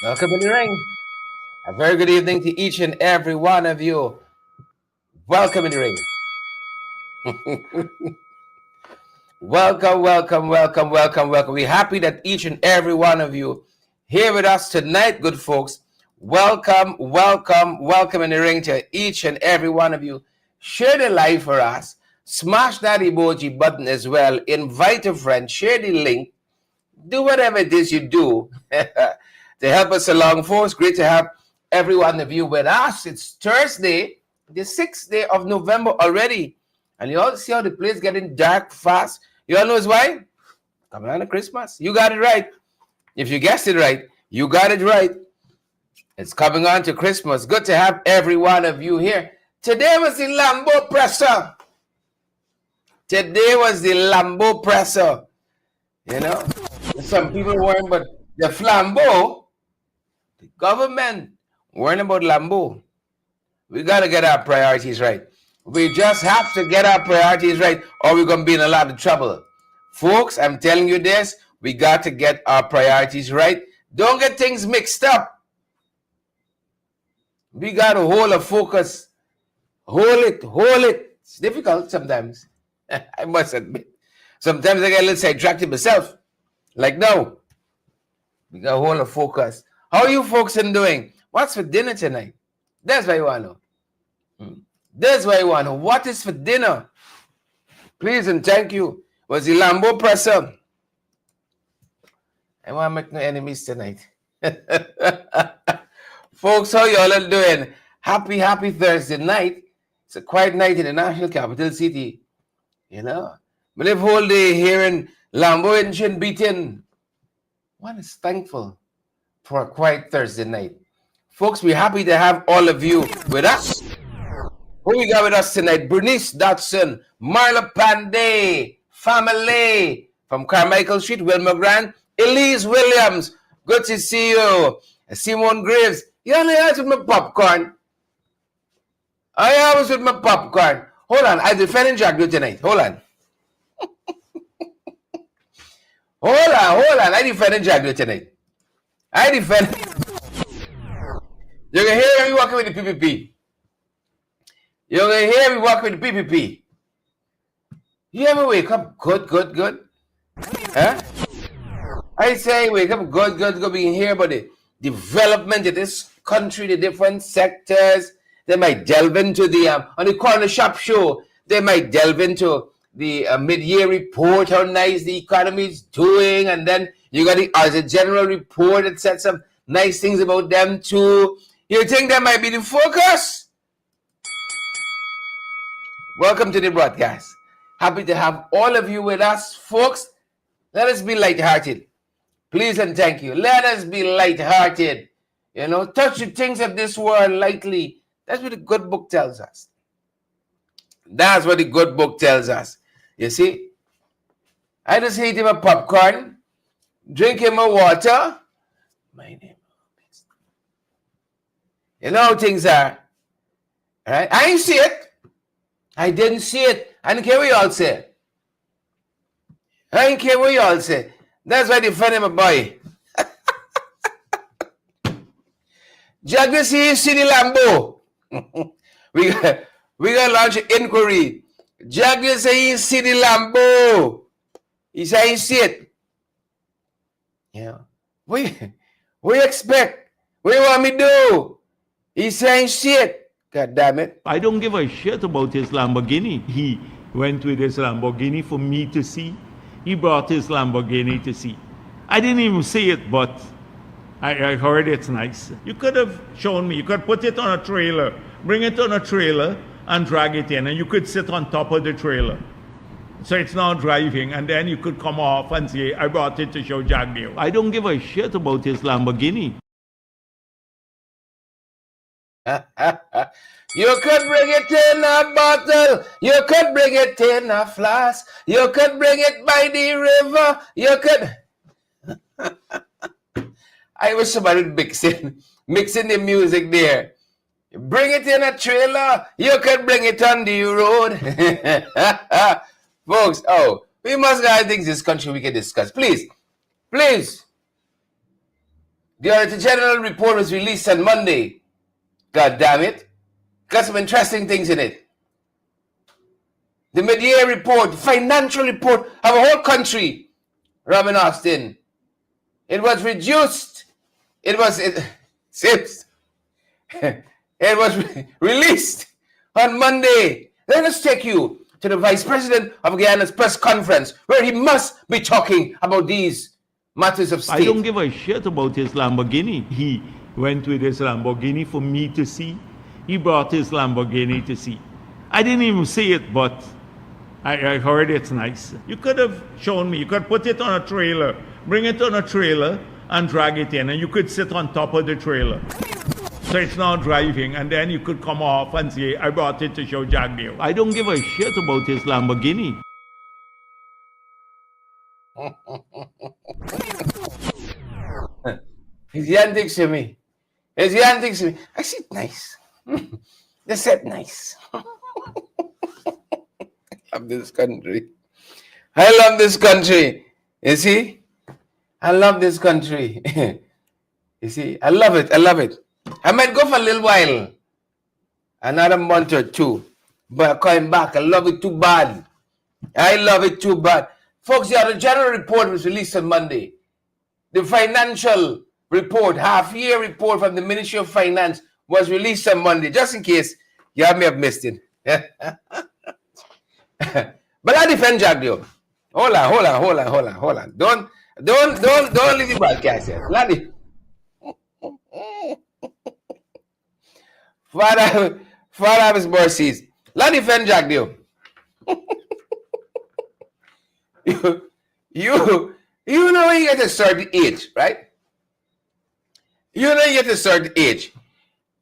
Welcome in the ring. A very good evening to each and every one of you. Welcome in the ring. Welcome, welcome, welcome, welcome, welcome. We're happy that each and every one of you here with us tonight, good folks. Welcome, welcome, welcome in the ring to each and every one of you. Share the live for us. Smash that emoji button as well. Invite a friend. Share the link. Do whatever it is you do to help us along, folks. Great to have every one of you with us. It's Thursday, the 6th day of November already. And you all see how the place getting dark fast. You all know why? Coming on to Christmas. You got it right. If you guessed it right, you got it right. It's coming on to Christmas. Good to have every one of you here. Today was the Lambo presser. Today was the Lambo presser. You know, some people weren't, but the flambeau, the government worrying about Lambo. We got to get our priorities right. We just have to get our priorities right, or we're going to be in a lot of trouble. Folks, I'm telling you this, we got to get our priorities right. Don't get things mixed up. We got to hold a focus. Hold it. It's difficult sometimes. I must admit. Sometimes I get a little sidetracked myself. Like, no. We got to hold a focus. How are you folks doing? What's for dinner tonight? That's what I want to know. That's what I want to know. What is for dinner? Please and thank you. Was the Lambo presser? I want to make no enemies tonight. Folks, how y'all are doing? Happy Thursday night. It's a quiet night in the national capital city. You know? But live whole day hearing Lambo engine beating. One is thankful for a quiet Thursday night. Folks, we're happy to have all of you with us. Who we got with us tonight? Bernice Dodson, Marla Pandey, family from Carmichael Street, Wilma Grant, Elise Williams. Good to see you. Simone Graves. You only asked with my popcorn. I was with my popcorn. Hold on, I defending Jack tonight. Hold on. Hold on. I defending Jack tonight. I defend. You can hear me walking with the PPP. You can hear me walking with the PPP. You ever wake up good? Huh? I say wake up good, being here about the development of this country, the different sectors. They might delve into the, on the corner shop show, they might delve into the mid-year report, how nice the economy is doing, and then you got the general report that said some nice things about them too. You think that might be the focus? Welcome to the broadcast. Happy to have all of you with us, folks. Let us be lighthearted. Please and thank you. Let us be lighthearted. You know, touch the things of this world lightly. That's what the good book tells us. That's what the good book tells us. You see? I just eat him a popcorn, drink him a water. My name. You know how things are. Right? I didn't see it. I didn't see it. I didn't care what you all say. I didn't care what you all say. That's why they defend my boy. Jack, this is City Lambo. we got to launch an inquiry. Jack, this is City Lambo. He said he see it. Yeah. We expect. What do you want me to do? He's saying shit. God damn it. I don't give a shit about his Lamborghini. He went with his Lamborghini for me to see. He brought his Lamborghini to see. I didn't even see it, but I heard it's nice. You could have shown me. You could put it on a trailer, bring it on a trailer, and drag it in, and you could sit on top of the trailer. So it's not driving, and then you could come off and say, I brought it to show Jack Deal. I don't give a shit about his Lamborghini. You could bring it in a bottle. You could bring it in a flask. You could bring it by the river. You could. I wish somebody would mixing the music there. Bring it in a trailer. You could bring it on the road. Folks, we must have things in this country we can discuss. Please. The Auditor General report was released on Monday. God damn it. Got some interesting things in it. The mid-year report, financial report of a whole country, Robin Austin. It was reduced. It was released on Monday. Let us take you to the Vice President of Guyana's press conference, where he must be talking about these matters of state. I don't give a shit about his Lamborghini. He went with his Lamborghini for me to see. He brought his Lamborghini to see. I didn't even see it, but I heard it's nice. You could have shown me. You could put it on a trailer, bring it on a trailer, and drag it in, and you could sit on top of the trailer. So it's not driving, and then you could come off and say, I brought it to show Jack Deal. I don't give a shit about his Lamborghini. His antics to me. His antics to me. I said nice. They said nice. I love this country. I love this country. You see? I love this country. You see? I love it. I love it. I might go for a little while. Another month or two. But coming back. I love it too bad. I love it too bad. Folks, the general report was released on Monday. The financial report, half-year report from the Ministry of Finance was released on Monday, just in case you may have missed it. But I defend Jack Dio. Hold on. Don't leave the broadcast yet. Laddie. Father of his mercies. Laddie defend Jack Dio. You know when you get a certain age, right? You know you get a certain age.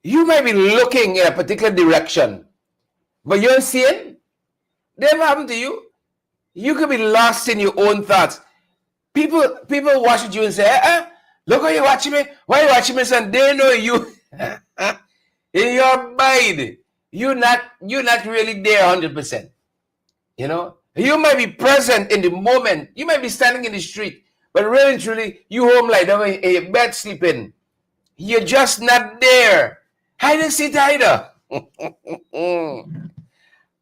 You might be looking in a particular direction, but you're seeing. Never happened to you. You could be lost in your own thoughts. People watch at you and say, look how you're watching me. Why are you watching me, son? They know you. In your mind, you're not really there 100%. You know? You might be present in the moment. You might be standing in the street, but really and truly, you home like that in your bed sleeping. You're just not there. I didn't see it either.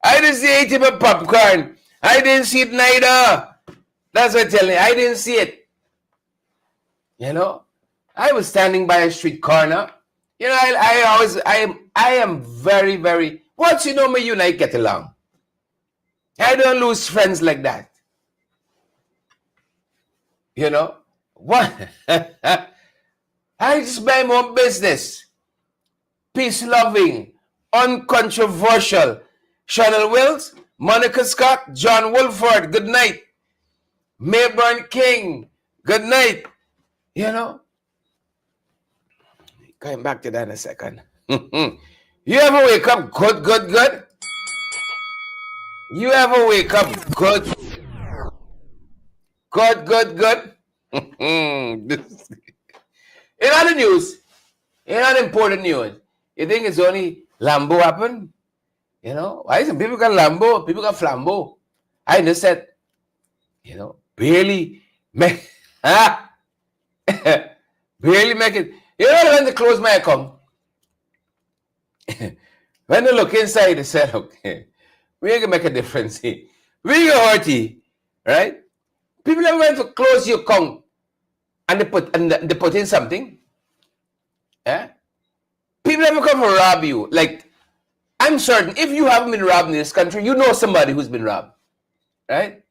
I didn't see eating my popcorn. I didn't see it neither. That's what I'm telling you. I didn't see it. You know, I was standing by a street corner. You know, I am very, very. Once you know me, you and I get along. I don't lose friends like that. You know what? I just mind my own business. Peace-loving, uncontroversial. Chanel Wills, Monica Scott, John Wolford, good night. Mayburn King, good night. You know? Going back to that in a second. You ever wake up good? You ever wake up good? In other news, in other important news, you think it's only Lambo happened? You know, why some people got Lambo, people got Flambo. I just said, you know, barely make barely make it. You know, when they close my account, when they look inside, they said, okay, we ain't gonna make a difference here. We gonna hurt you, right? People never went to close your account and they put in something. Yeah? People never come to rob you. Like, I'm certain if you haven't been robbed in this country, you know somebody who's been robbed. Right?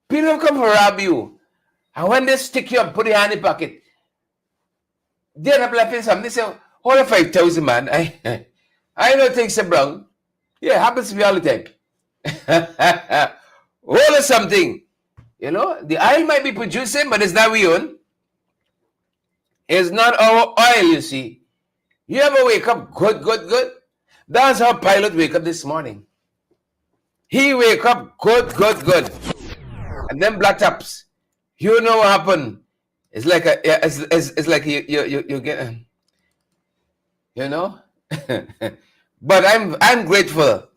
People have come to rob you. And when they stick you up, put your hand in the pocket, they end up laughing something. They say, hold on 5,000, man. I know things are wrong. Yeah, it happens to me all the time. Hold on something. You know, the oil might be producing, but it's not we own. It's not our oil, you see. You ever wake up good? That's how Pilot wake up this morning. He wake up good. And then black tops. You know what happened? It's like it's like you get, you know. But I'm grateful.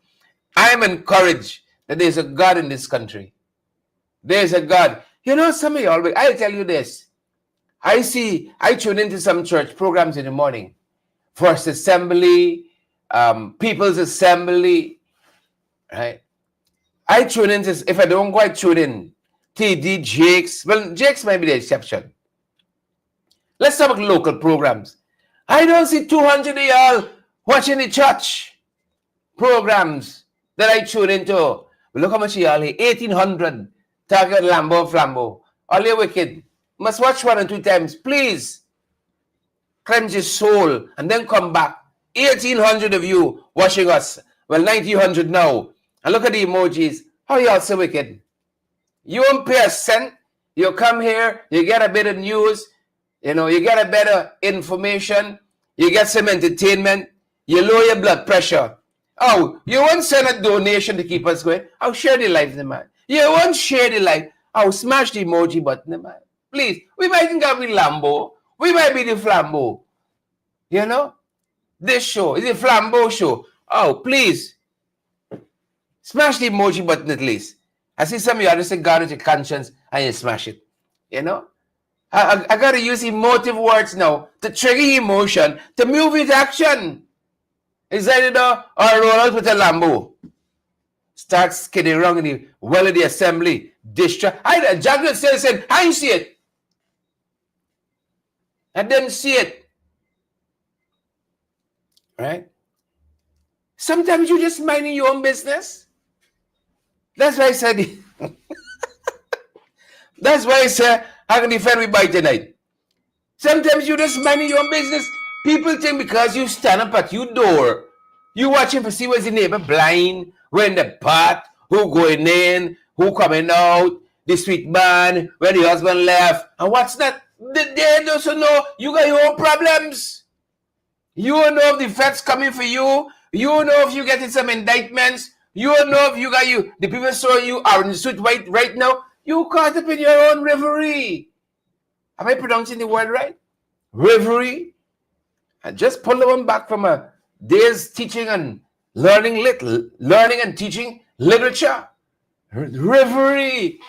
I'm encouraged that there's a God in this country. There's a God. You know, some of you always, I'll tell you this. I tune into some church programs in the morning. First Assembly, People's Assembly, right? I tune into, if I don't go, I tune in TD Jakes. Well, Jakes might be the exception. Let's talk about local programs. I don't see 200 of y'all watching the church programs that I tune into. Well, look how much y'all here. 1,800. Talking about Lambo, Flambo. All you wicked. Must watch 1 and 2 times. Please. Cleanse your soul and then come back. 1,800 of you watching us. Well, 1,900 now. And look at the emojis. How y'all so wicked? You won't pay a cent. You come here, you get a bit of news, you get a better information, you get some entertainment, you lower your blood pressure. Oh, you won't send a donation to keep us going. Oh, share the life, man. You won't share the life. Oh, smash the emoji button, man. Please, we might think of the Lambo. We might be the Flambo. This show is a Flambo show. Oh, please. Smash the emoji button at least. I see some of you are just say God with your conscience and you smash it. I got to use emotive words now to trigger emotion, to move into action. Is that or roll out with a Lambo. Start skidding around in the well of the assembly. Distract. Jaguar still said, I didn't see it. I didn't see it. Right? Sometimes you just minding your own business. That's why I said that's why I said I can defend me by tonight. Sometimes you just minding your own business. People think because you stand up at your door, you watching to see where's the neighbor blind, where in the pot, who going in, who coming out, the sweet man, where the husband left, and what's that? They don't know you got your own problems. You don't know if the feds coming for you. You don't know if you getting some indictments. You don't know if the people saw you are in the suit right now. You caught up in your own reverie. Am I pronouncing the word right? Reverie. And just pull the one back from a day's teaching and learning and teaching literature. Reverie.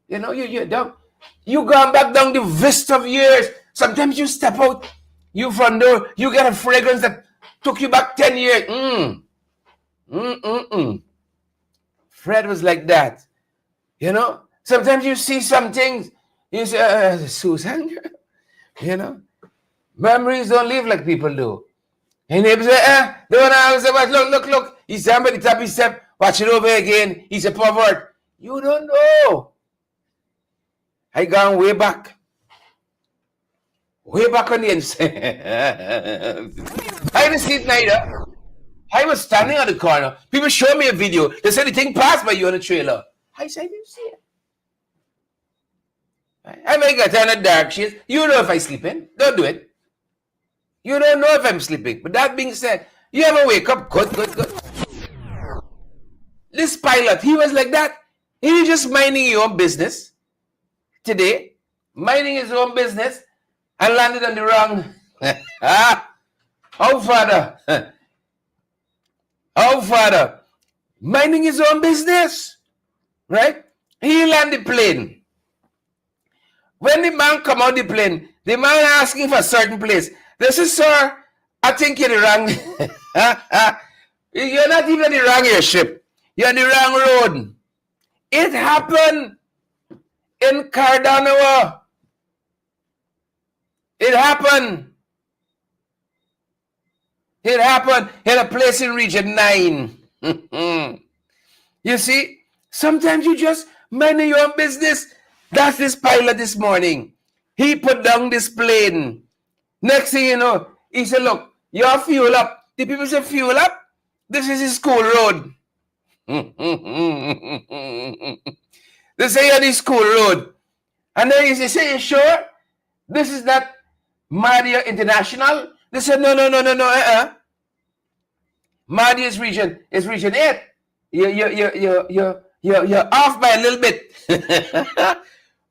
You gone back down the vista of years. Sometimes you step out, you front door, you get a fragrance that took you back 10 years. Fred was like that. Sometimes you see some things, you say, Susan, memories don't live like people do. And neighbor say, don't answer, but look. He's somebody tap his step, watch it over again. He's a pervert. You don't know. I gone way back on the inside. I didn't see it neither. I was standing on the corner. People showed me a video. They said the thing passed by you on the trailer. I said, I didn't see it. I may get on a dark shades. You know if I'm sleeping. Don't do it. You don't know if I'm sleeping. But that being said, you ever wake up? Good. This pilot, he was like that. He was just minding his own business today. Minding his own business and landed on the wrong. Oh, Father. Minding his own business. Right? He landed the plane. When the man come out the plane, the man asking for a certain place. They say, sir, I think you're the wrong. You're not even the wrong airship. You're on the wrong road. It happened in Cardanoa. It happened in a place in Region 9. You see, sometimes you just mind your own business. That's this pilot this morning. He put down this plane. Next thing you know, he said, look, you're fuel up. The people say, fuel up? This is his school road. They say, you're the school road. And then he say, you sure? This is not Madia International? They said, no. Madia is region 8. You're off by a little bit.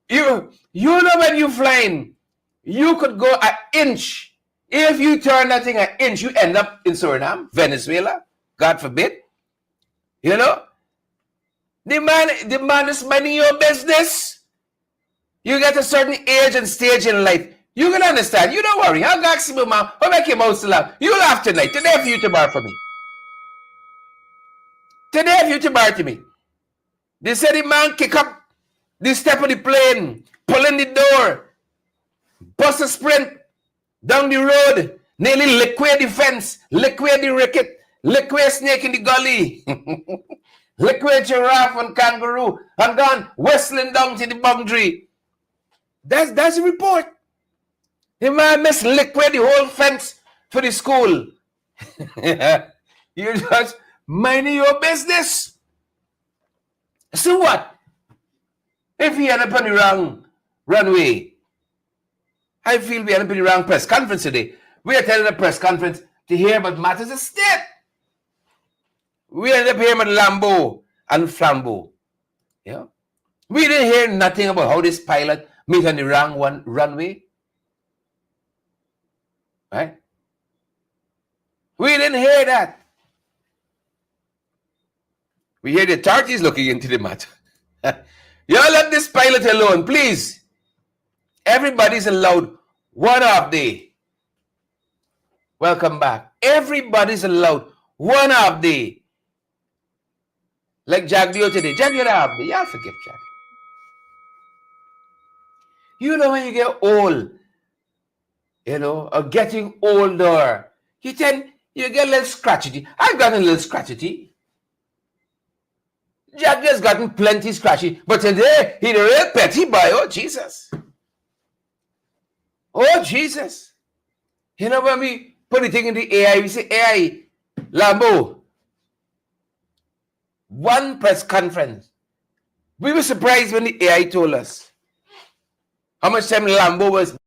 You know when you're flying, you could go an inch. If you turn that thing an inch, you end up in Suriname, Venezuela, God forbid. The man is minding your business. You get a certain age and stage in life. You can understand. You don't worry. I'll ask him, man. I'll make him out laugh. You laugh tonight. Today for you tomorrow for me. Today for you tomorrow to me. They said the man kick up the step of the plane, pull in the door, bust a sprint down the road, nearly liquid the fence, liquid the ricket, liquid snake in the gully, liquid giraffe and kangaroo, and gone whistling down to the boundary. That's the report. The man must liquid the whole fence for the school. You just mind your business. So what? If he end up on the wrong runway, I feel we end up in the wrong press conference today. We attended a press conference to hear about matters of state. We ended up hearing about Lambo and Flambo. Yeah. We didn't hear nothing about how this pilot meet on the wrong runway. Right? We didn't hear that. We hear the authorities looking into the matter. Y'all let this pilot alone, please. Everybody's allowed 1 half day. Welcome back. Everybody's allowed 1 half day. Like Jagdio today. Jagdio half day. Y'all forgive Jagdio. You know when you get old, or getting older, you get a little scratchy. I've gotten a little scratchy. Jaggio's gotten plenty scratchy. But today, he's a real petty boy. Oh, Jesus. Oh, Jesus. When we put the thing in the AI, we say, AI, Lambo, one press conference. We were surprised when the AI told us how much time Lambo was.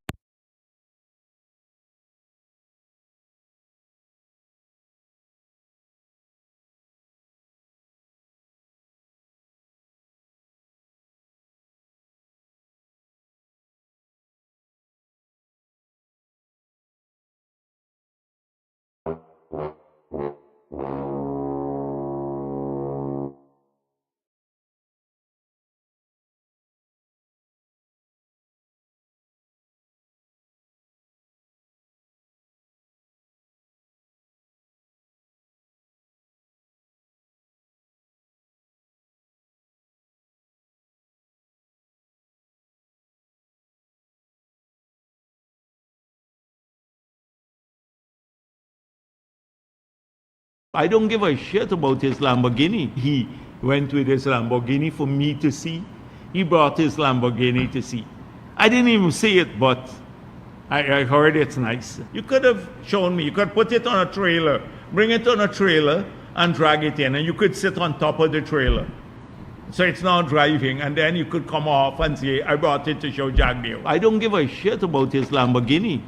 I don't give a shit about his Lamborghini. He went with his Lamborghini for me to see. He brought his Lamborghini to see. I didn't even see it, but I heard it's nice. You could have shown me. You could put it on a trailer, bring it on a trailer, and drag it in, and you could sit on top of the trailer. So it's not driving, and then you could come off and say, I brought it to show Jagdeo. I don't give a shit about his Lamborghini.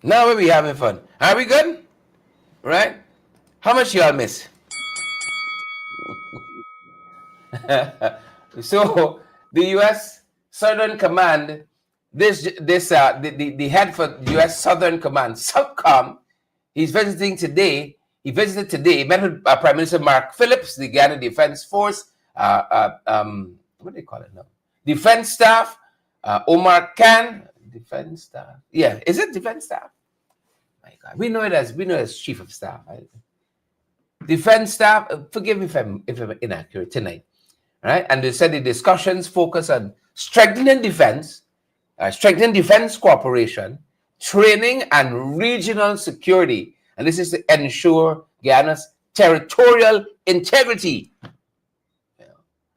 Now we having fun. Are we good? Right? How much y'all miss? So the U.S. Southern Command, the head for U.S. Southern Command, SOCOM, he's visiting today. He visited today. Met with Prime Minister Mark Phillips, the Ghana Defense Force. What do they call it now? Defense Staff. Omar Khan, Defense Staff. Yeah, is it Defense Staff? My God, we know it as Chief of Staff. Right? Defense Staff. Forgive me if I'm inaccurate tonight. Right? And they said the discussions focus on strengthening defense cooperation, training, and regional security. And this is to ensure Guyana's territorial integrity.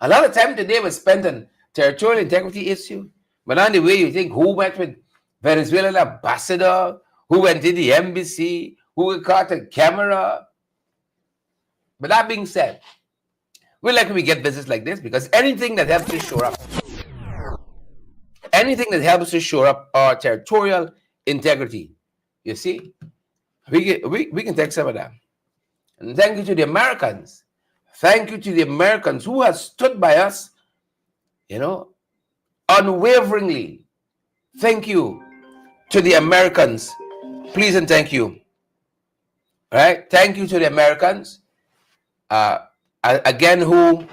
A lot of time today was spent on territorial integrity issue. But on the way, you think who met with Venezuelan ambassador, who went to the embassy, who caught a camera. But that being said, we like when we get business like this because anything that helps to shore up our territorial integrity, you see, we can take some of that. And thank you to the Americans. Thank you to the Americans who have stood by us, unwaveringly. Thank you to the Americans. Please and thank you. All right? Thank you to the Americans. Again, who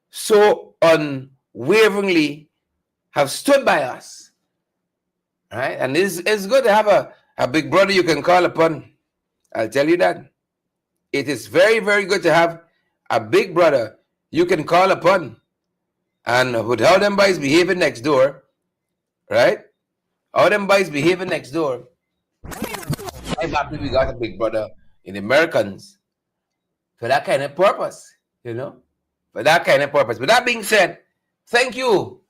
so unwaveringly have stood by us. All right? And it's good to have a big brother you can call upon. I'll tell you that. It is very, very good to have a big brother you can call upon. And with how them boys behaving next door, right? How them boys behaving next door, I'm happy we got a big brother in the Americans for that kind of purpose, for that kind of purpose. But that being said, thank you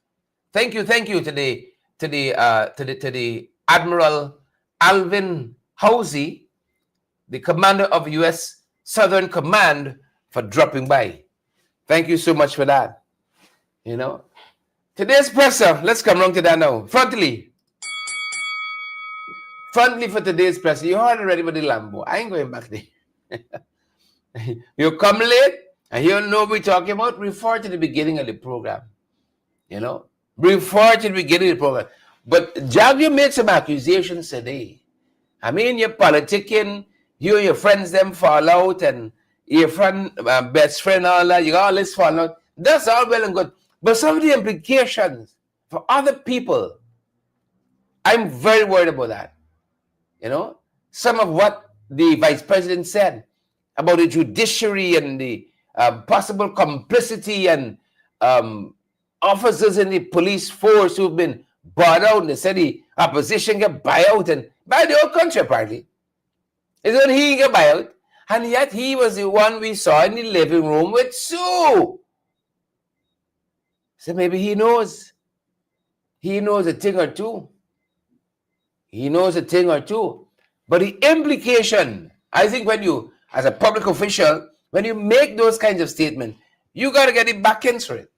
to the Admiral Alvin Housey, the commander of U.S. Southern Command, for dropping by. Thank you so much for that. Today's presser, let's come around to that now. Frontally for today's presser, you heard already about the Lambo. I ain't going back there. You come late and you don't know what we're talking about, refer to the beginning of the program. Refer to the beginning of the program. But Jag, you made some accusations today. I mean, you're politicking, you and your friends them fall out, and your friend, best friend, all that, you got all this fall out. That's all well and good. But some of the implications for other people, I'm very worried about that. Some of what the vice president said about the judiciary and the possible complicity and officers in the police force who've been bought out, and they said the opposition get buyout and by the whole country apparently. It's when he get buyout, and yet he was the one we saw in the living room with Sue. So maybe he knows a thing or two. But the implication, I think when you, as a public official, when you make those kinds of statements, you got to get it back into it.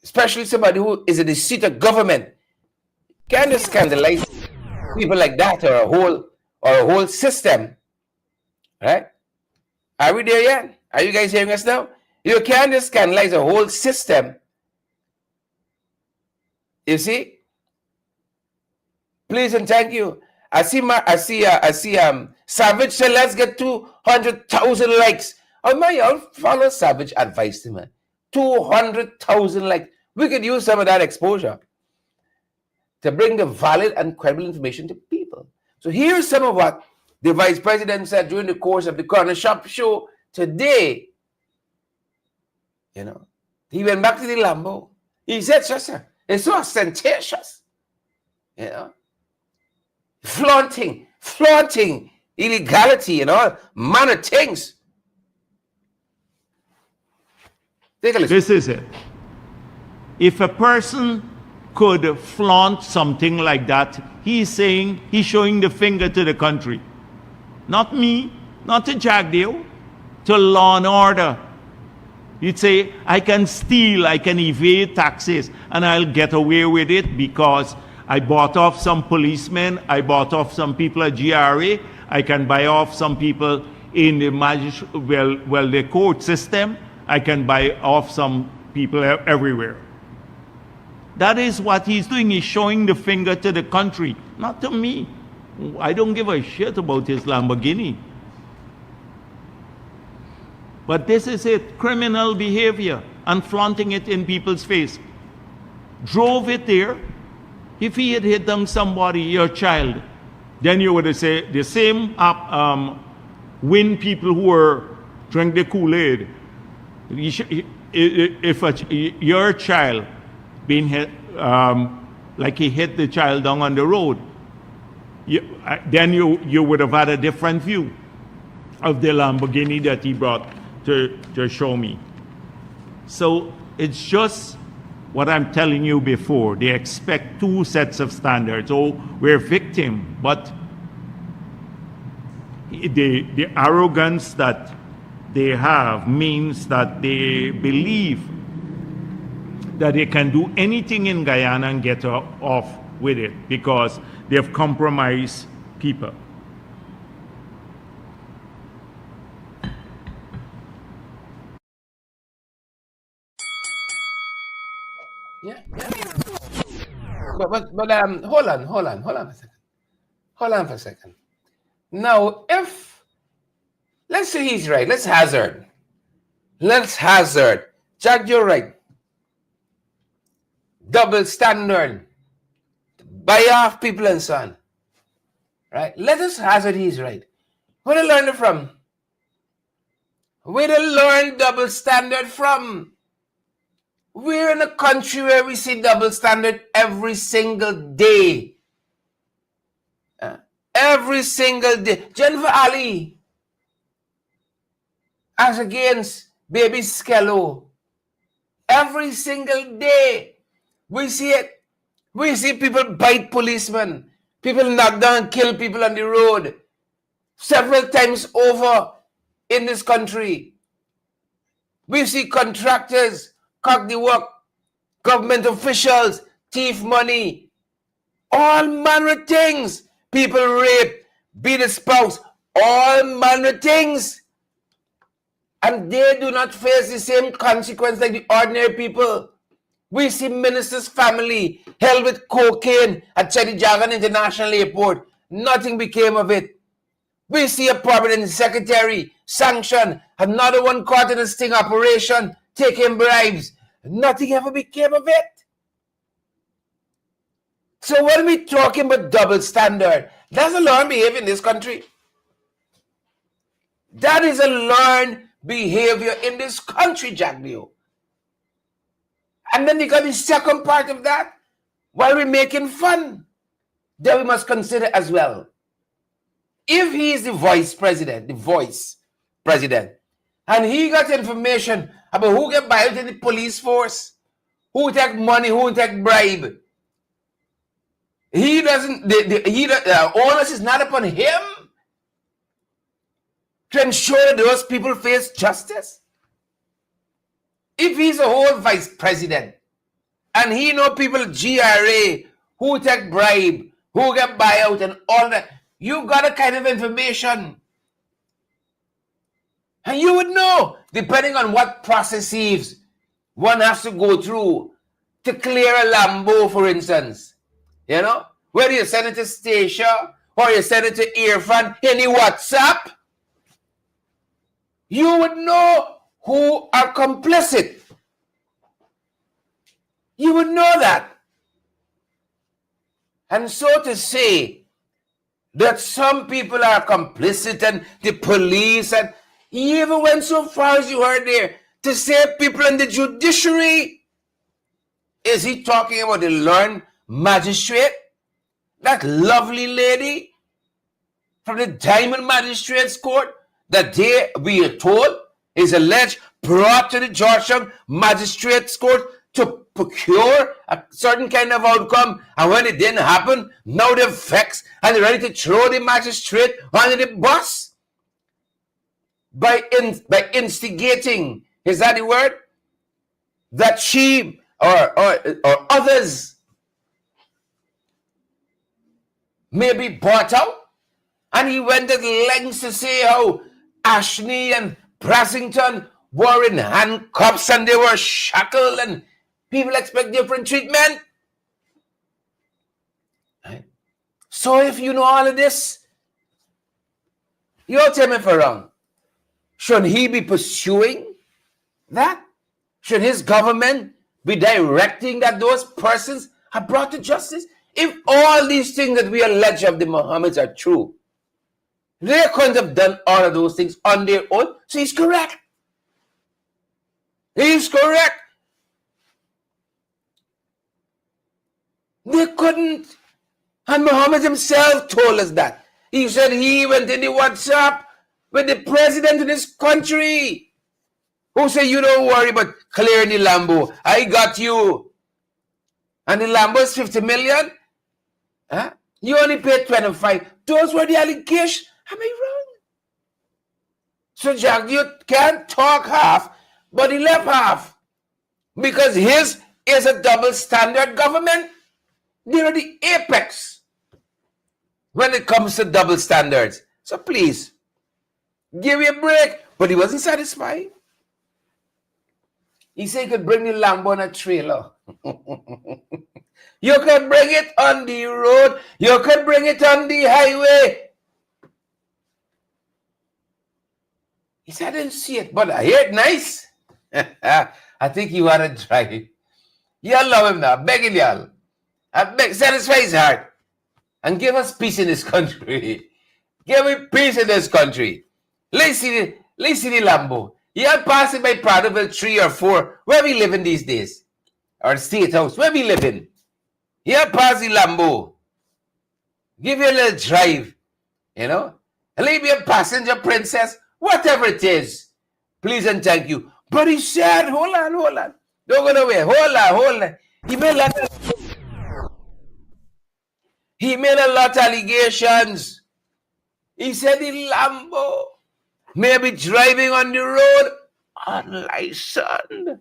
Especially somebody who is in the seat of government. Can't just scandalize people like that or a whole system. Right? Are we there yet? Are you guys hearing us now? You can't just scandalize a whole system. You see? Please and thank you. I see Savage said, let's get 200,000 likes. Oh my, I'll follow Savage advice to me. 200,000 likes. We could use some of that exposure to bring the valid and credible information to people. So here's some of what the vice president said during the course of the Corner Shop show today. He went back to the Lambo. He said, sir, it's so ostentatious. Flaunting illegality and all manner of things. Take a listen. This is it. If a person could flaunt something like that, he's showing the finger to the country. Not me, not to Jagdale, to law and order. You'd say, I can steal, I can evade taxes, and I'll get away with it because I bought off some policemen, I bought off some people at GRA, I can buy off some people in the the court system, I can buy off some people everywhere. That is what he's doing. He's showing the finger to the country, not to me. I don't give a shit about his Lamborghini. But this is it, criminal behavior, and flaunting it in people's face. Drove it there. If he had hit down somebody, your child, then you would have said the same win people who were drink the Kool-Aid. If your child being hit, like he hit the child down on the road, then you would have had a different view of the Lamborghini that he brought to show me. So it's just what I'm telling you before. They expect two sets of standards. Oh, we're victim, but the arrogance that they have means that they believe that they can do anything in Guyana and get off with it because they've compromised people. Yeah. But hold on for a second. Hold on for a second. Now, if let's say he's right, let's hazard. Jack, you're right. Double standard. Buy off people and so on. Right? Let us hazard he's right. Where did they learn it from? Where did they learn double standard from? We're in a country where we see double standard every single day. Every single day. Jennifer Ali as against Baby Skello. Every single day. We see it. We see people bite policemen. People knock down and kill people on the road. Several times over in this country. We see contractors cock the work, government officials, thief money, all manner of things. People rape, beat a spouse, all manner of things. And they do not face the same consequence like the ordinary people. We see ministers' family held with cocaine at Chetty Jagan International Airport. Nothing became of it. We see a permanent secretary sanctioned, another one caught in a sting operation, taking bribes. Nothing ever became of it. So when we talking about double standard, that's a learned behavior in this country. That is a learned behavior in this country, Jack Leo. And then you got the second part of that, while we're making fun, that we must consider as well. If he is the vice president, and he got information about who get buy out in the police force, who take money, who take bribe, he doesn't, the onus is not upon him to ensure that those people face justice. If he's a whole vice president and he know people GRA who take bribe, who get buyout and all that, you got a kind of information. And you would know, depending on what processes one has to go through to clear a Lambo, for instance. You know, whether you send it to Stacia or you send it to Irfan in the WhatsApp, you would know who are complicit. You would know that. And so to say that some people are complicit and the police, and he even went so far as you heard there to say people in the judiciary. Is he talking about the learned magistrate? That lovely lady from the Diamond Magistrates Court that they, we are told, is alleged brought to the Georgetown Magistrates Court to procure a certain kind of outcome, and when it didn't happen, now they're vexed and they're ready to throw the magistrate under the bus by instigating Is that the word? That she or others may be bought out. And he went to lengths to say how Ashley and Brassington were in handcuffs and they were shackled and people expect different treatment. Right? So if you know all of this, you'll tell me if I'm wrong. Should he be pursuing that? Should his government be directing that those persons are brought to justice? If all these things that we allege of the Mohammeds are true, they couldn't have done all of those things on their own. So he's correct. He's correct. They couldn't. And Muhammad himself told us that. He said he went in the WhatsApp with the president of this country, who said, you don't worry about clearing the Lambo. I got you. And the Lambo is 50 million. Huh? You only paid 25. Those were the allegations. Am I wrong? So Jack, you can't talk half, but he left half. Because his is a double standard government. They're the apex when it comes to double standards. So please, give me a break. But he wasn't satisfied. He said he could bring the Lambo on a trailer. You could bring it on the road. You could bring it on the highway. He said, I didn't see it, but I hear it nice. I think you want to try it. Y'all love him now. Begging y'all. I beg, satisfy his heart. And give us peace in this country. Give me peace in this country. Let's see the Lambo. Y'all passing by Prattville 3 or 4. Where we living these days? Or State House. Where we living? Y'all pass the Lambo. Give you a little drive. You know? And leave me a passenger princess. Whatever it is, please and thank you. But he said, hold on. Don't go nowhere. Hold on. He made a lot of allegations. He said the Lambo may be driving on the road unlicensed.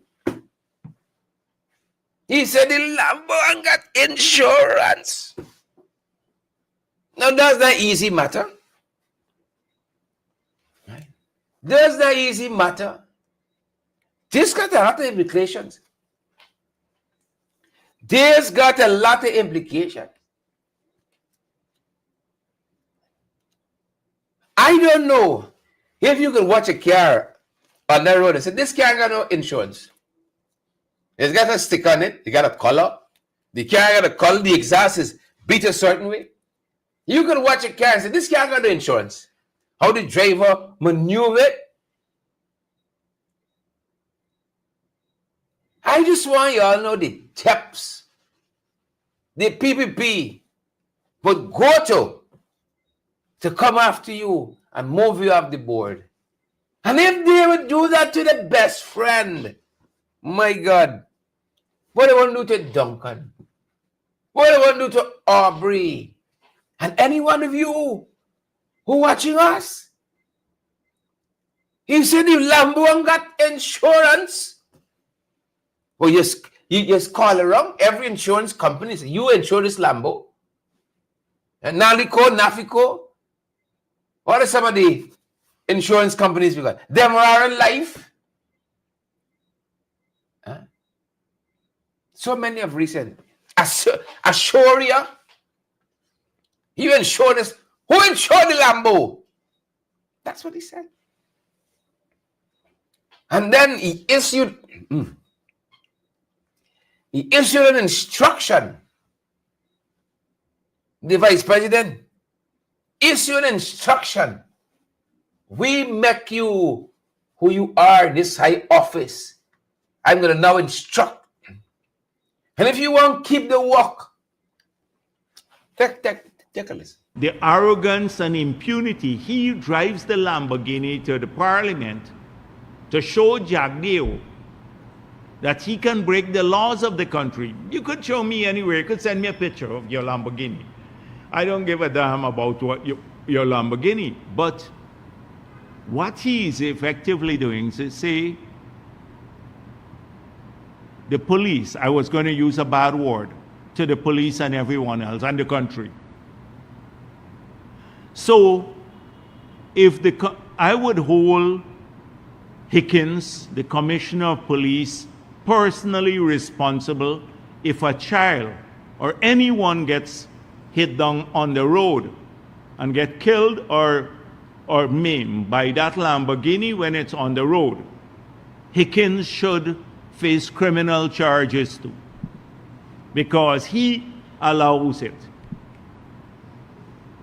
He said the Lambo ain't got insurance. Now, does that easy matter? Does that easy matter? This got a lot of implications. This got a lot of implications. I don't know if you can watch a car on the road and say, this car got no insurance. It's got a stick on it. It got a color. The car got a color. The exhaust is beat a certain way. You can watch a car and say, this car got no insurance. How the driver maneuver it. I just want y'all to know the tips, the PPP would go to come after you and move you off the board. And if they would do that to the best friend, my God, what they want to do to Duncan? What they want to do to Aubrey? And any one of you who watching us? He said the Lambo got insurance. Well, you just call around every insurance company. Say, you insure this Lambo. And Nalico, Nafico. What are some of the insurance companies we got? Them are alive. Huh? So many of recent. Assuria. You insure this. Who insured the Lambo? That's what he said. And then he issued an instruction. The vice president issued an instruction. We make you who you are in this high office. I'm going to now instruct. And if you want to keep the work, take a listen. The arrogance and impunity. He drives the Lamborghini to the parliament to show Jack Dale that he can break the laws of the country. You could show me anywhere. You could send me a picture of your Lamborghini. I don't give a damn about what your Lamborghini. But what he is effectively doing is say, the police, I was going to use a bad word, to the police and everyone else and the country. So, I would hold Hickens, the Commissioner of Police, personally responsible if a child or anyone gets hit down on the road and get killed or maimed by that Lamborghini when it's on the road. Hickens should face criminal charges too, because he allows it.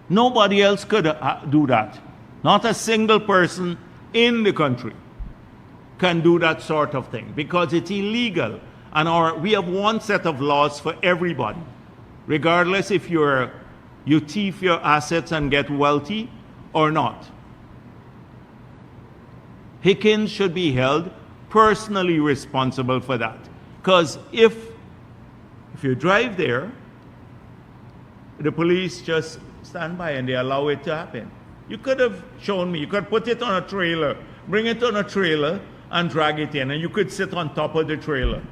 Nobody else could do that. Not a single person in the country can do that sort of thing, because it's illegal. And we have one set of laws for everybody, regardless if you thief your assets and get wealthy or not. Hickens should be held personally responsible for that. Because if you drive there, the police just stand by and they allow it to happen. You could have shown me, you could put it on a trailer, bring it on a trailer and drag it in, and you could sit on top of the trailer.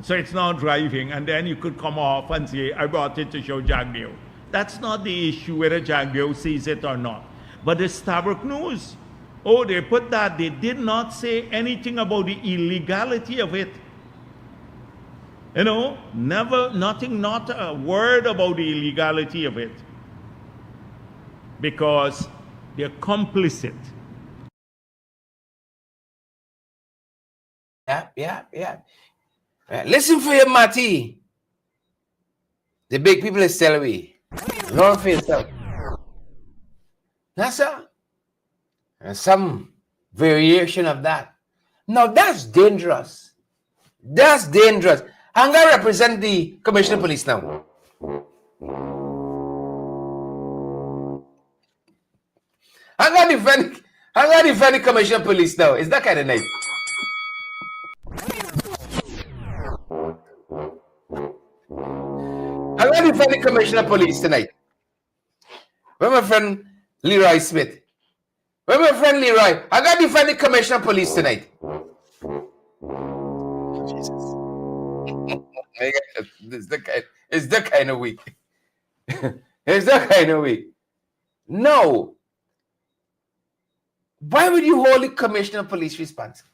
So it's now driving, and then you could come off and say, I brought it to show Jagdeo. That's not the issue whether Jagdeo sees it or not. But the Stabroek News, oh, they put that. They did not say anything about the illegality of it. You know, nothing, not a word about the illegality of it. Because they're complicit. Yeah. Listen for him, Matty. The big people is telling me. Learn for yourself. That's some variation of that. Now that's dangerous. That's dangerous. I'm going to represent the Commissioner of Police now. I'm going to defend the Commissioner of Police now. Is that kind of nice? I'm going to defend the Commissioner of Police tonight. Where's my friend Leroy Smith? Where's my friend Leroy? I'm going to defend the Commissioner of Police tonight. Jesus. It's the kind of week. It's the kind of week. No. Why would you hold the Commissioner of Police responsible?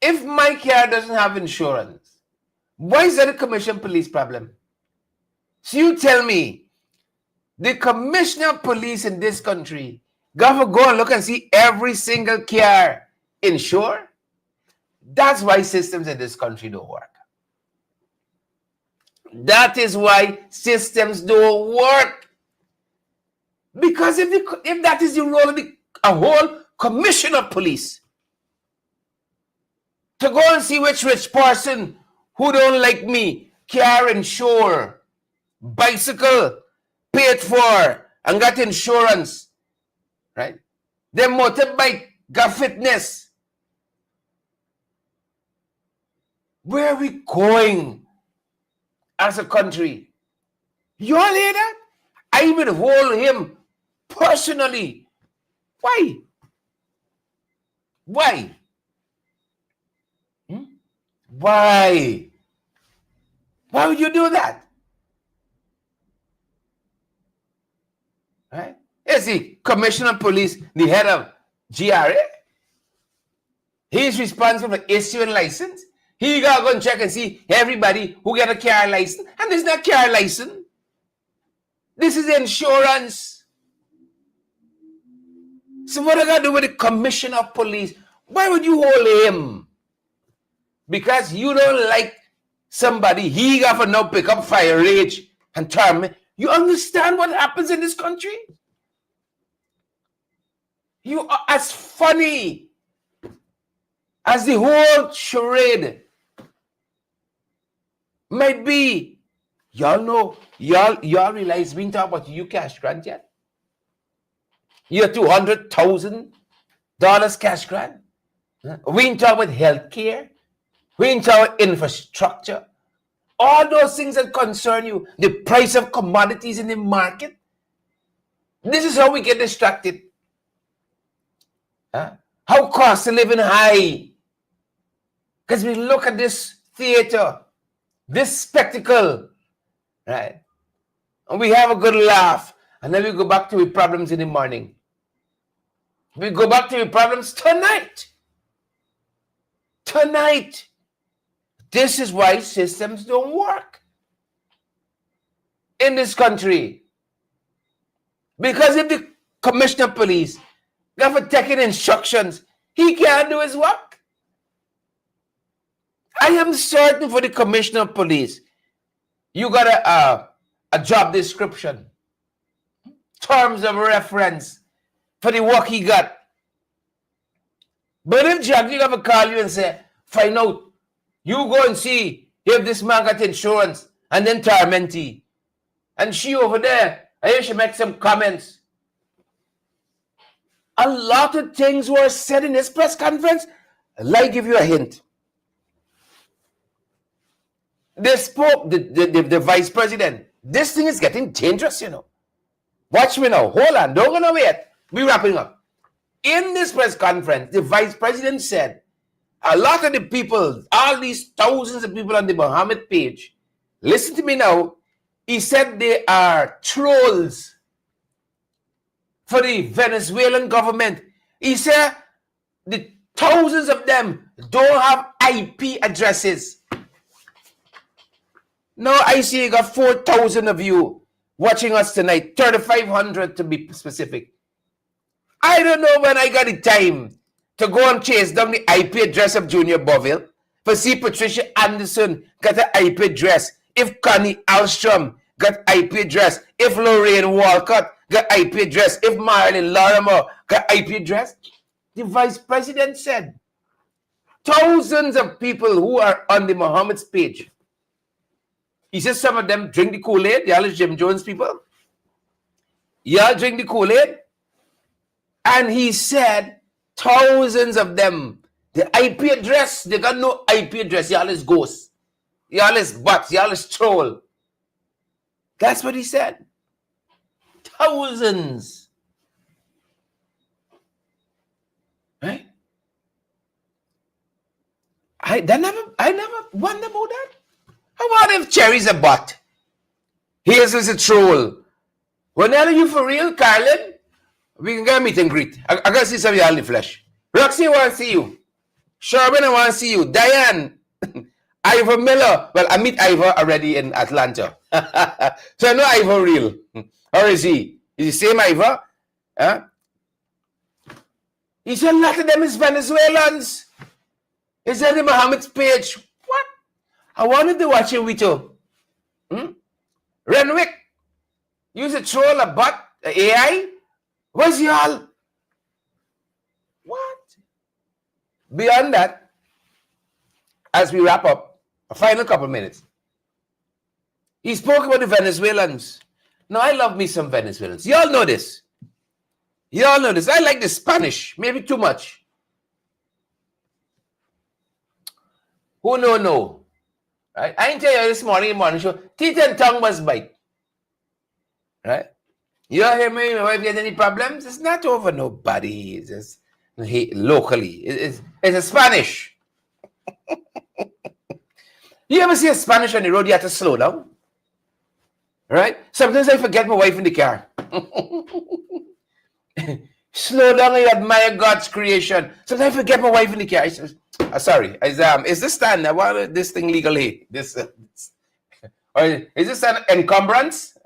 If my car doesn't have insurance, why is that a Commissioner of Police problem? So you tell me, the Commissioner of Police in this country got to go and look and see every single car insured? That's why systems in this country don't work. That is why systems don't work. Because if that is the role of a whole Commissioner of Police, to go and see which rich person who don't like me, car insure, bicycle, paid for, and got insurance, right? Their motorbike got fitness. Where are we going as a country? You all hear that? I would hold him personally. Why? Why? Why? Why would you do that? Right? Is the Commissioner of Police the head of GRA? He's responsible for issuing license. He got to go and check and see everybody who get a car license. And this is not car license. This is insurance. So what I got to do with the Commissioner of Police? Why would you hold him? Because you don't like somebody, he got to now pick up fire rage and term. You understand what happens in this country? You are as funny as the whole charade might be. Y'all know, y'all realize we ain't talking about you cash grant yet? Your $200,000 cash grant? We ain't talking about health care. We ain't talking about infrastructure. All those things that concern you. The price of commodities in the market. This is how we get distracted. How cost of living high. Because we look at this theater, this spectacle, right? And we have a good laugh. And then we go back to the problems in the morning. We go back to the problems tonight. Tonight. This is why systems don't work in this country. Because if the commissioner of police got for taking instructions, he can't do his work. I am certain for the commissioner of police, you got a job description, terms of reference for the work he got. But if Jackie ever call you and say, find out, you go and see if this man got insurance, and then torment you. And she over there, I hear she make some comments. A lot of things were said in this press conference. I'll give you a hint. They spoke, the vice president. This thing is getting dangerous, you know. Watch me now. Hold on. Don't go nowhere. We're wrapping up. In this press conference, the vice president said, a lot of the people, all these thousands of people on the Muhammad page, listen to me now. He said they are trolls for the Venezuelan government. He said the thousands of them don't have IP addresses. Now I see you got 4,000 of you watching us tonight, 3,500 to be specific. I don't know when I got the time to go and chase down the IP address of Junior Boville, for see Patricia Anderson got an IP address, if Connie Alstrom got IP address, if Lorraine Walcott got IP address, if Marilyn Lorimer got IP address. The vice president said, thousands of people who are on the Muhammad's page. He says some of them drink the Kool-Aid. Y'all is Jim Jones people. Y'all drink the Kool-Aid. And he said, thousands of them, the IP address, they got no IP address. Y'all is ghosts. Y'all is bots. Y'all is troll. That's what he said. Thousands. Right? I never wondered about that. How about if Cherry's a bot? Hazel's a troll. When are you for real, Carlin? We can get a meet and greet. I gotta see some of y'all in the flesh. Roxy, I want to see you. Sherman, I want to see you. Diane. Ivor Miller. Well, I meet Ivor already in Atlanta. So I know Ivor real. Or is he? Is the same Ivor? Huh? He said a lot of them is Venezuelans. He said the Muhammad's page. What? I wanted to watch it with you. Renwick. Use a troll, a bot, a AI. Where's y'all? What? Beyond that, as we wrap up, a final couple minutes, he spoke about the Venezuelans. Now, I love me some Venezuelans. Y'all know this. Y'all know this. I like the Spanish, maybe too much. Who know? Right? I didn't tell you this morning show, teeth and tongue must bite. Right? You hear me? My wife get any problems? It's not over nobody. It's just locally. It's a Spanish. You ever see a Spanish on the road? You have to slow down. Right? Sometimes I forget my wife in the car. Slow down and admire God's creation. Sometimes I forget my wife in the car. I says, sorry. Is this stand? I want this thing legally. Or is this an encumbrance?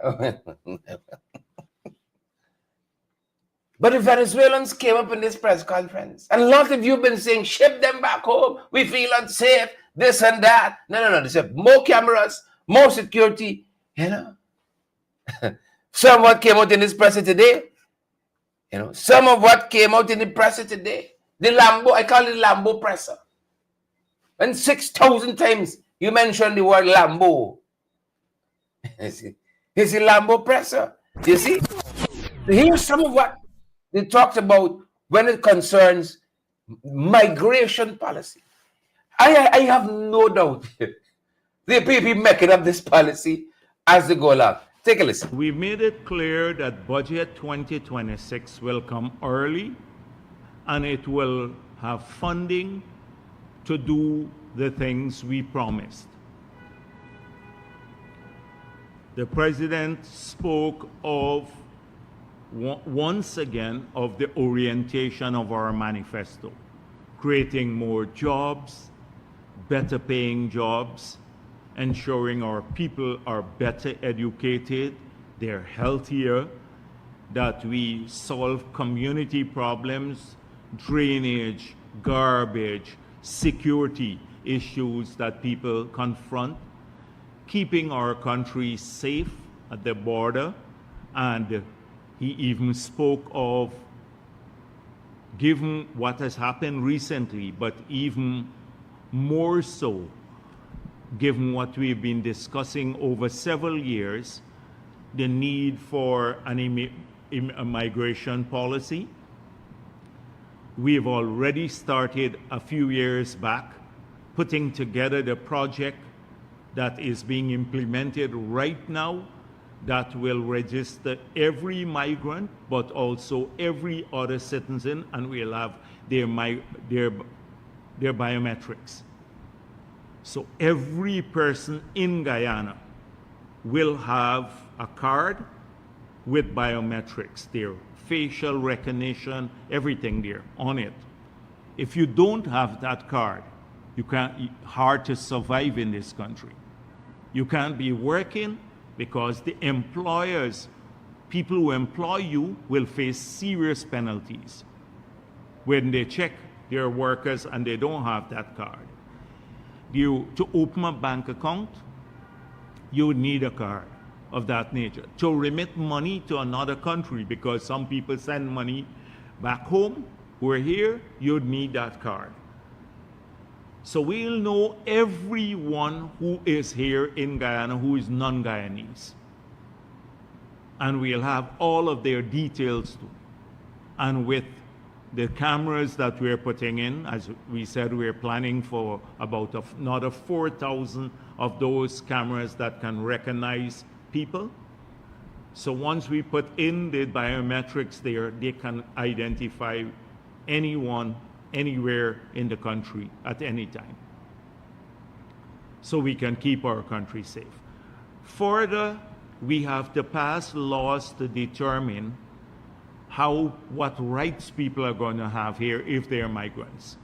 But the Venezuelans came up in this press conference. And a lot of you have been saying, ship them back home. We feel unsafe. This and that. No. They said more cameras, more security. You know. Some of what came out in this press today. You know. Some of what came out in the press today. The Lambo, I call it Lambo presser. And 6,000 times you mentioned the word Lambo. It's a Lambo presser. You see? Here's some of what they talked about when it concerns migration policy. I have no doubt the people making up this policy as they go along. Take a listen. We made it clear that budget 2026 will come early and it will have funding to do the things we promised. The president spoke of, once again, of the orientation of our manifesto, creating more jobs, better paying jobs, ensuring our people are better educated, they're healthier, that we solve community problems, drainage, garbage, security issues that people confront, keeping our country safe at the border, and he even spoke of, given what has happened recently, but even more so, given what we've been discussing over several years, the need for a migration policy. We've already started a few years back putting together the project that is being implemented right now that will register every migrant, but also every other citizen, and we'll have their biometrics. So every person in Guyana will have a card with biometrics, their facial recognition, everything there on it. If you don't have that card, hard to survive in this country. You can't be working because the employers, people who employ you, will face serious penalties when they check their workers and they don't have that card. To open a bank account, you would need a card of that nature. To remit money to another country, because some people send money back home who are here, you'd need that card. So we'll know everyone who is here in Guyana who is non-Guyanese. And we'll have all of their details too. And with the cameras that we're putting in, as we said, we're planning for about another 4,000 of those cameras that can recognize people. So once we put in the biometrics there, they can identify anyone, anywhere in the country at any time. So we can keep our country safe. Further, we have to pass laws to determine what rights people are going to have here if they're migrants.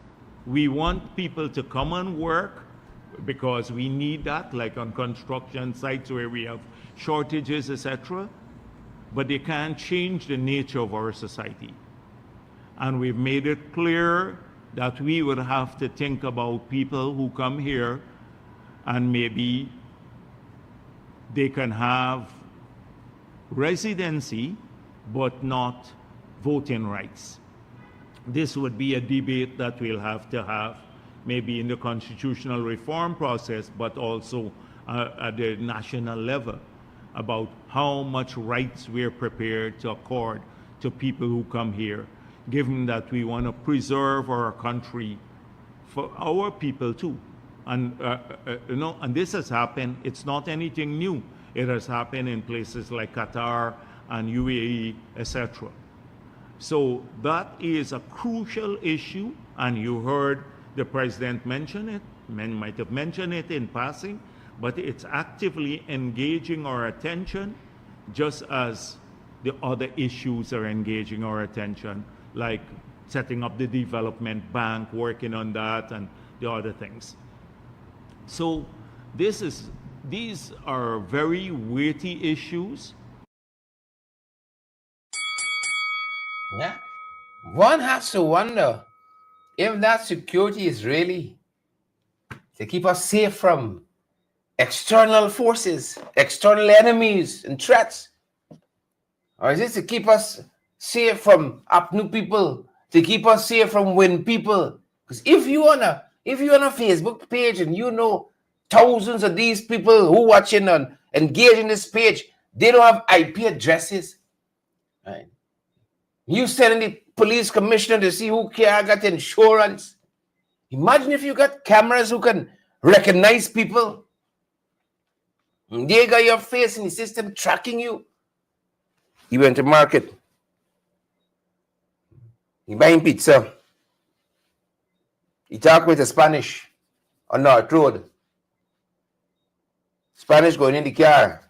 We want people to come and work because we need that, like on construction sites where we have shortages, etc. But they can't change the nature of our society. And we've made it clear that we would have to think about people who come here and maybe they can have residency but not voting rights. This would be a debate that we'll have to have maybe in the constitutional reform process, but also at the national level about how much rights we're prepared to accord to people who come here, given that we want to preserve our country for our people too. And and this has happened. It's not anything new. It has happened in places like Qatar and UAE, etc. So that is a crucial issue, and you heard the president mention it. Men might have mentioned it in passing, but it's actively engaging our attention, just as the other issues are engaging our attention, like setting up the development bank, working on that, and the other things. So these are very weighty issues. Yeah. One has to wonder if that security is really to keep us safe from external forces, external enemies and threats. Or is it to keep us safe from Apnu people, to keep us safe from Win people? Because if you're on a Facebook page and you know thousands of these people who watching and engage in this page, they don't have IP addresses. Right? You sending the police commissioner to see who got insurance. Imagine if you got cameras who can recognize people. They got your face in the system tracking you. You went to market. You buying pizza. He talk with a Spanish on North Road. Spanish going in the car.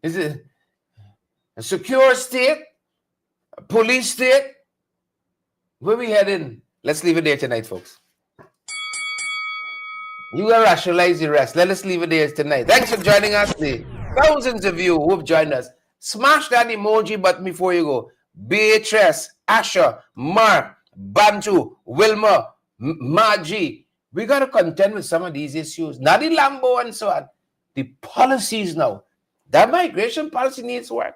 Is it a secure state? A police state? Where we heading? Let's leave it there tonight, folks. You gotta rationalize the rest. Let us leave it there tonight. Thanks for joining us. The thousands of you who've joined us. Smash that emoji button before you go. Beatrice, Asher, Mark, Bantu, Wilma, Margie. We got to contend with some of these issues. Not the Lambo and so on. The policies now. That migration policy needs work.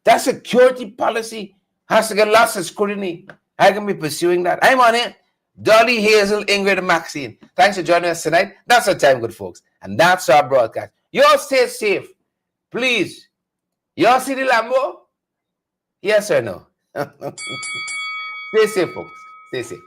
That security policy has to get lots of scrutiny. I can be pursuing that. I'm on it. Dolly, Hazel, Ingrid, and Maxine. Thanks for joining us tonight. That's our time, good folks. And that's our broadcast. You all stay safe. Please. You all see the Lambo? Yes or no? Stay safe, folks. Stay safe.